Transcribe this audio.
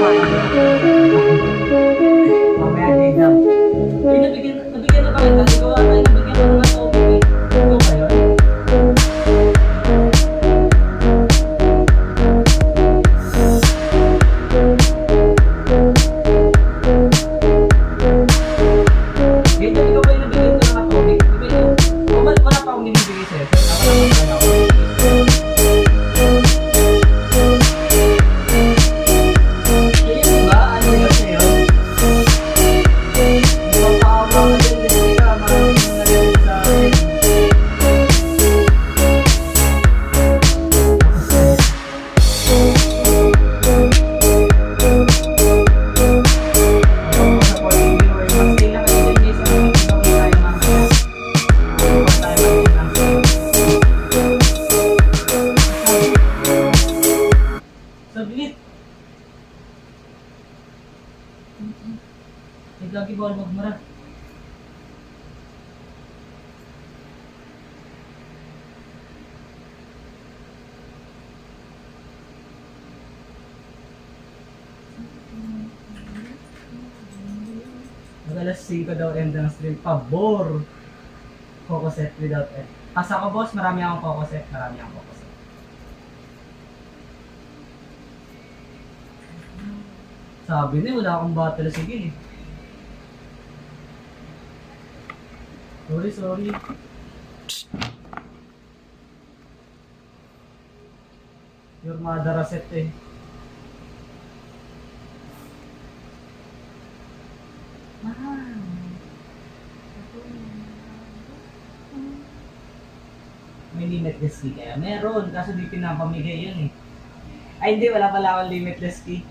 Mamaya din. Nabigyan na ba kita? Ikaw ata yung nabigyan ko ng topic eh. Ikaw ba yun? Dito, ikaw ba yung nabigyan ko ng topic? Wala pa akong binibigay sa'yo. Wala pa akong lagi bawal magmara. Mag-alas 5 daw end ng stream. Pabor! Coco set without end. Pas ako boss, marami akong coco set. Marami akong coco set. Sabi niya, wala akong battle. Sige eh. Sorry. Your mother reset eh. May limitless key kaya? Meron, kaso di pinapamigay yun eh. Ay hindi, wala pala akong limitless key.